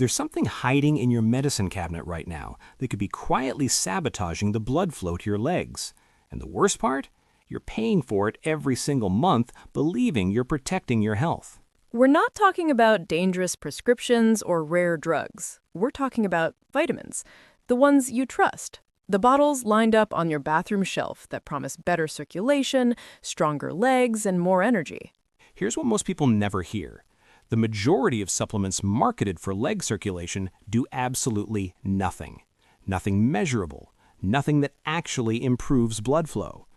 There's something hiding in your medicine cabinet right now that could be quietly sabotaging the blood flow to your legs. And the worst part? You're paying for it every single month, believing you're protecting your health. We're not talking about dangerous prescriptions or rare drugs. We're talking about vitamins, the ones you trust. The bottles lined up on your bathroom shelf that promise better circulation, stronger legs, and more energy. Here's what most people never hear. The majority of supplements marketed for leg circulation do absolutely nothing. Nothing measurable. Nothing that actually improves blood flow.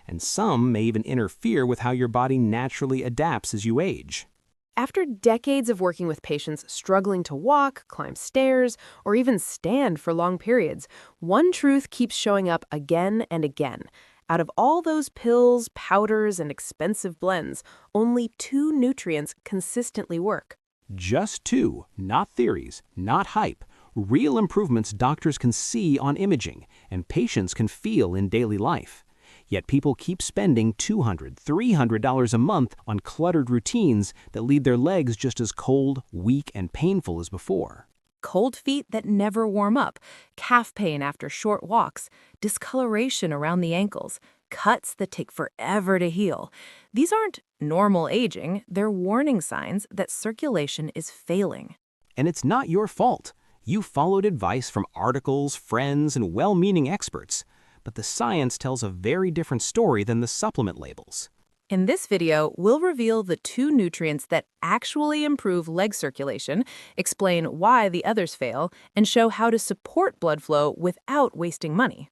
And some may even interfere with how your body naturally adapts as you age. After decades of working with patients struggling to walk, climb stairs, or even stand for long periods, one truth keeps showing up again and again. Out of all those pills, powders, and expensive blends, only 2 nutrients consistently work. Just 2, not theories, not hype. Real improvements doctors can see on imaging and patients can feel in daily life. Yet people keep spending $200, $300 a month on cluttered routines that leave their legs just as cold, weak, and painful as before. Cold feet that never warm up, calf pain after short walks, discoloration around the ankles, cuts that take forever to heal. These aren't normal aging, they're warning signs that circulation is failing. And it's not your fault. You followed advice from articles, friends, and well-meaning experts. But the science tells a very different story than the supplement labels. In this video, we'll reveal the 2 nutrients that actually improve leg circulation, explain why the others fail, and show how to support blood flow without wasting money.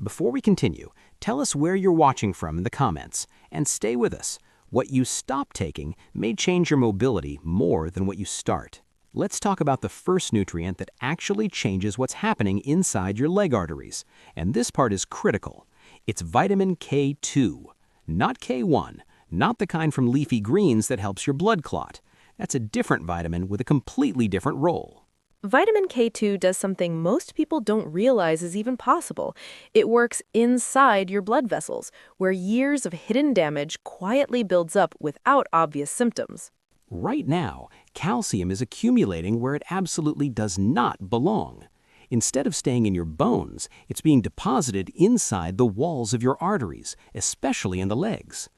Before we continue, tell us where you're watching from in the comments, and stay with us. What you stop taking may change your mobility more than what you start. Let's talk about the first nutrient that actually changes what's happening inside your leg arteries. And this part is critical. It's vitamin K2. Not K1, not the kind from leafy greens that helps your blood clot. That's a different vitamin with a completely different role. Vitamin K2 does something most people don't realize is even possible. It works inside your blood vessels, where years of hidden damage quietly builds up without obvious symptoms. Right now, calcium is accumulating where it absolutely does not belong. Instead of staying in your bones, it's being deposited inside the walls of your arteries, especially in the legs.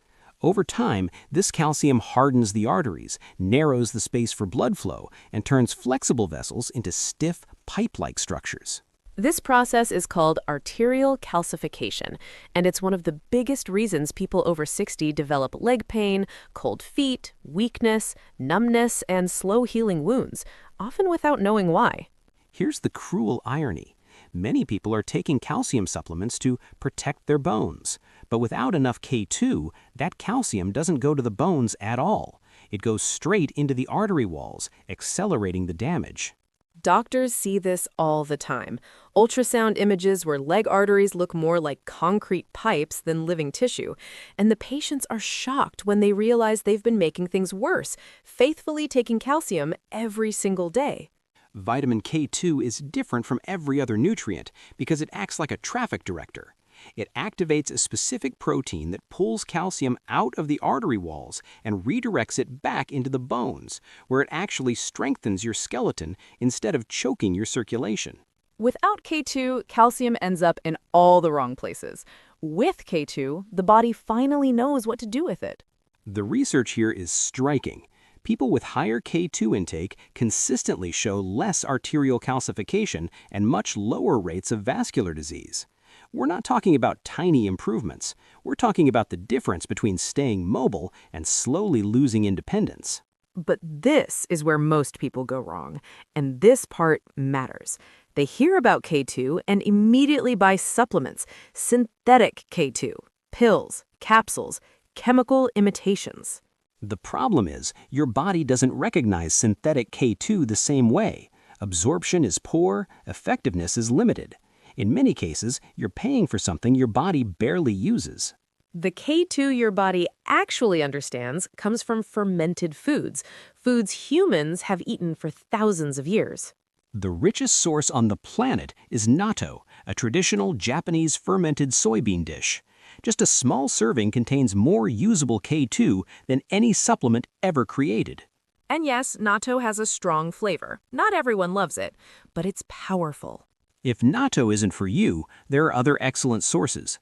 Over time, this calcium hardens the arteries, narrows the space for blood flow, and turns flexible vessels into stiff, pipe-like structures. This process is called arterial calcification, and it's one of the biggest reasons people over 60 develop leg pain, cold feet, weakness, numbness, and slow-healing wounds, often without knowing why. Here's the cruel irony. Many people are taking calcium supplements to protect their bones, but without enough K2, that calcium doesn't go to the bones at all. It goes straight into the artery walls, accelerating the damage. Doctors see this all the time. Ultrasound images where leg arteries look more like concrete pipes than living tissue. And the patients are shocked when they realize they've been making things worse, faithfully taking calcium every single day. Vitamin K2 is different from every other nutrient because it acts like a traffic director. It activates a specific protein that pulls calcium out of the artery walls and redirects it back into the bones, where it actually strengthens your skeleton instead of choking your circulation. Without K2, calcium ends up in all the wrong places. With K2, the body finally knows what to do with it. The research here is striking. People with higher K2 intake consistently show less arterial calcification and much lower rates of vascular disease. We're not talking about tiny improvements. We're talking about the difference between staying mobile and slowly losing independence. But this is where most people go wrong, and this part matters. They hear about K2 and immediately buy supplements, synthetic K2, pills, capsules, chemical imitations. The problem is, your body doesn't recognize synthetic K2 the same way. Absorption is poor, effectiveness is limited. In many cases, you're paying for something your body barely uses. The K2 your body actually understands comes from fermented foods, foods humans have eaten for thousands of years. The richest source on the planet is natto, a traditional Japanese fermented soybean dish. Just a small serving contains more usable K2 than any supplement ever created. And yes, natto has a strong flavor. Not everyone loves it, but it's powerful. If natto isn't for you, there are other excellent sources.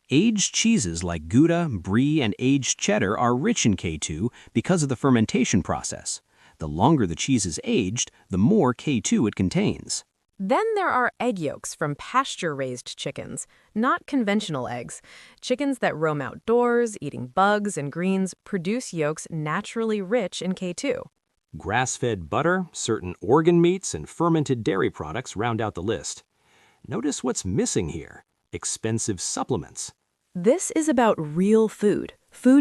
Aged cheeses like Gouda, Brie, and aged cheddar are rich in K2 because of the fermentation process. The longer the cheese is aged, the more K2 it contains. Then there are egg yolks from pasture-raised chickens, not conventional eggs. Chickens that roam outdoors, eating bugs and greens, produce yolks naturally rich in K2. Grass-fed butter, certain organ meats, and fermented dairy products round out the list. Notice what's missing here: expensive supplements. This is about real food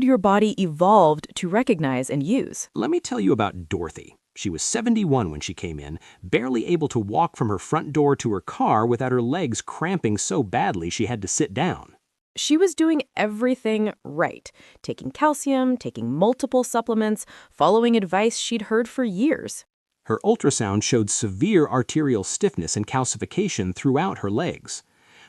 your body evolved to recognize and use. Let me tell you about Dorothy. She was 71 when she came in, barely able to walk from her front door to her car without her legs cramping so badly she had to sit down. She was doing everything right, taking calcium, taking multiple supplements, following advice she'd heard for years. Her ultrasound showed severe arterial stiffness and calcification throughout her legs.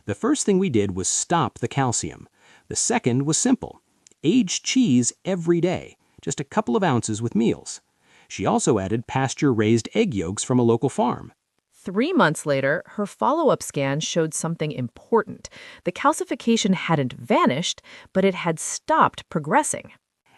The first thing we did was stop the calcium. The second was simple: aged cheese every day, just a couple of ounces with meals. She also added pasture-raised egg yolks from a local farm. 3 months later, her follow-up scan showed something important. The calcification hadn't vanished, but it had stopped progressing.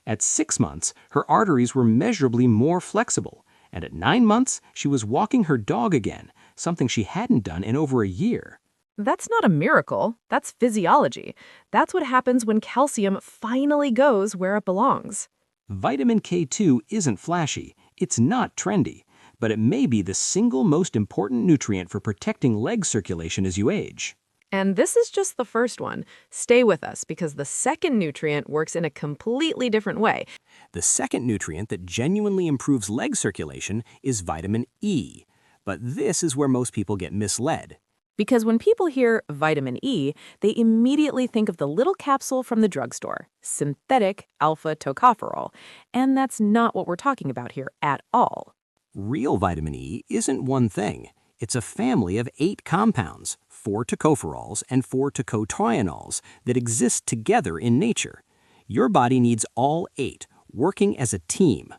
At 6 months, her arteries were measurably more flexible, and at 9 months, she was walking her dog again, something she hadn't done in over a year. That's not a miracle. That's physiology. That's what happens when calcium finally goes where it belongs. Vitamin K2 isn't flashy, it's not trendy, but it may be the single most important nutrient for protecting leg circulation as you age. And this is just the first one. Stay with us because the second nutrient works in a completely different way. The second nutrient that genuinely improves leg circulation is vitamin E. But this is where most people get misled. Because when people hear vitamin E, they immediately think of the little capsule from the drugstore, synthetic alpha tocopherol. And that's not what we're talking about here at all. Real vitamin E isn't one thing. It's a family of 8 compounds, 4 tocopherols and 4 tocotrienols, that exist together in nature. Your body needs all 8, working as a team.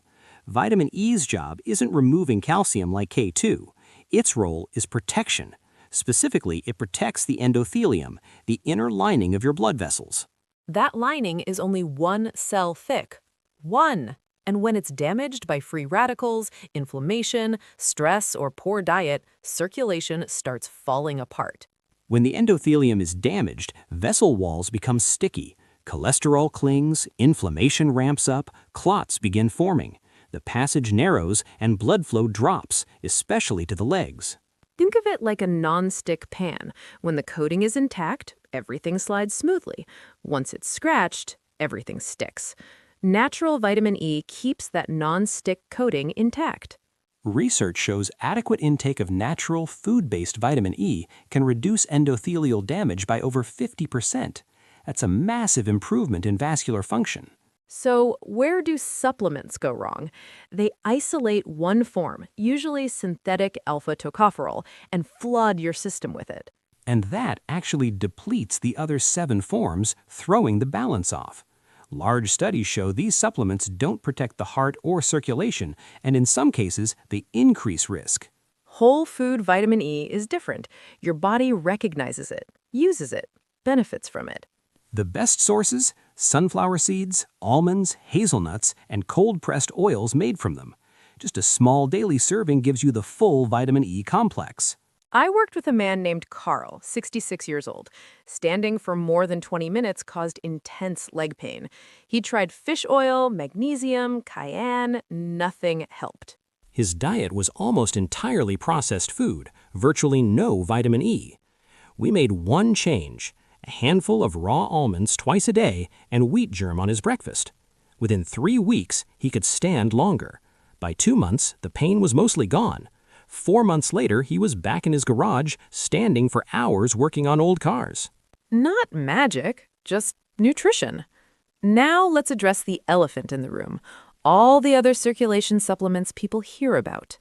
Vitamin E's job isn't removing calcium like K2. Its role is protection. Specifically, it protects the endothelium, the inner lining of your blood vessels. That lining is only 1 cell thick. 1. And when it's damaged by free radicals, inflammation, stress, or poor diet, circulation starts falling apart. When the endothelium is damaged, vessel walls become sticky. Cholesterol clings, inflammation ramps up, clots begin forming. The passage narrows and blood flow drops, especially to the legs. Think of it like a non-stick pan. When the coating is intact, everything slides smoothly. Once it's scratched, everything sticks. Natural vitamin E keeps that non-stick coating intact. Research shows adequate intake of natural food-based vitamin E can reduce endothelial damage by over 50%. That's a massive improvement in vascular function. So where do supplements go wrong? They isolate one form, usually synthetic alpha tocopherol, and flood your system with it. And that actually depletes the other 7 forms, throwing the balance off. Large studies show these supplements don't protect the heart or circulation, and in some cases, they increase risk. Whole food vitamin E is different. Your body recognizes it, uses it, benefits from it. The best sources: sunflower seeds, almonds, hazelnuts, and cold-pressed oils made from them. Just a small daily serving gives you the full vitamin E complex. I worked with a man named Carl, 66 years old. Standing for more than 20 minutes caused intense leg pain. He tried fish oil, magnesium, cayenne, nothing helped. His diet was almost entirely processed food, virtually no vitamin E. We made one change: a handful of raw almonds twice a day and wheat germ on his breakfast. Within 3 weeks, he could stand longer. By 2 months, the pain was mostly gone. 4 months later, he was back in his garage, standing for hours working on old cars. Not magic, just nutrition. Now let's address the elephant in the room. All the other circulation supplements people hear about.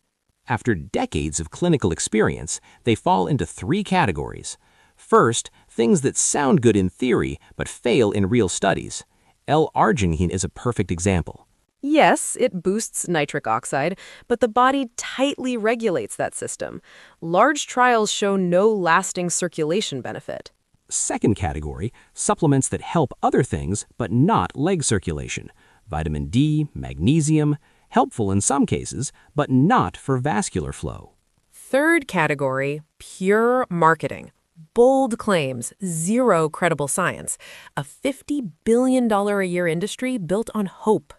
After decades of clinical experience, they fall into 3 categories. First, things that sound good in theory but fail in real studies. L-arginine is a perfect example. Yes, it boosts nitric oxide, but the body tightly regulates that system. Large trials show no lasting circulation benefit. Second category, supplements that help other things but not leg circulation. Vitamin D, magnesium, helpful in some cases, but not for vascular flow. Third category, pure marketing. Bold claims, zero credible science. A $50 billion a year industry built on hope.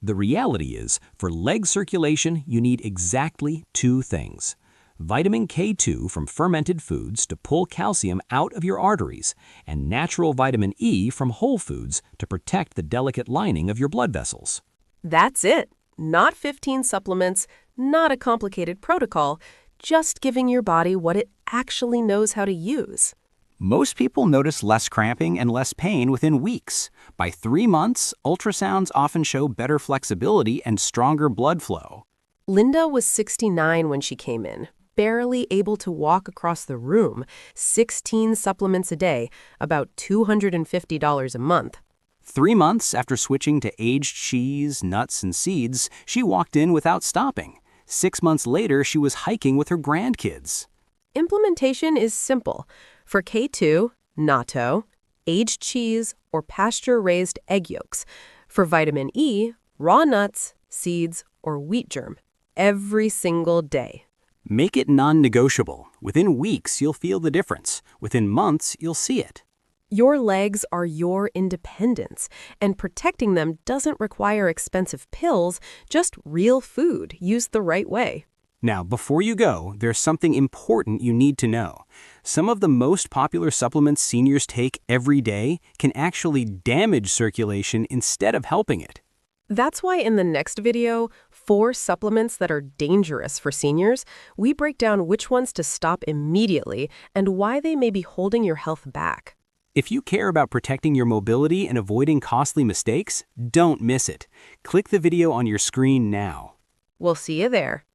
The reality is, for leg circulation, you need exactly two things. Vitamin K2 from fermented foods to pull calcium out of your arteries, and natural vitamin E from whole foods to protect the delicate lining of your blood vessels. That's it. Not 15 supplements, not a complicated protocol, just giving your body what it actually knows how to use. Most people notice less cramping and less pain within weeks. By 3 months, ultrasounds often show better flexibility and stronger blood flow. Linda was 69 when she came in, barely able to walk across the room, 16 supplements a day, about $250 a month. 3 months after switching to aged cheese, nuts, and seeds, she walked in without stopping. 6 months later, she was hiking with her grandkids. Implementation is simple. For K2, natto, aged cheese, or pasture-raised egg yolks. For vitamin E, raw nuts, seeds, or wheat germ. Every single day. Make it non-negotiable. Within weeks, you'll feel the difference. Within months, you'll see it. Your legs are your independence, and protecting them doesn't require expensive pills, just real food used the right way. Now, before you go, there's something important you need to know. Some of the most popular supplements seniors take every day can actually damage circulation instead of helping it. That's why in the next video, 4 supplements that are dangerous for seniors, we break down which ones to stop immediately and why they may be holding your health back. If you care about protecting your mobility and avoiding costly mistakes, don't miss it. Click the video on your screen now. We'll see you there.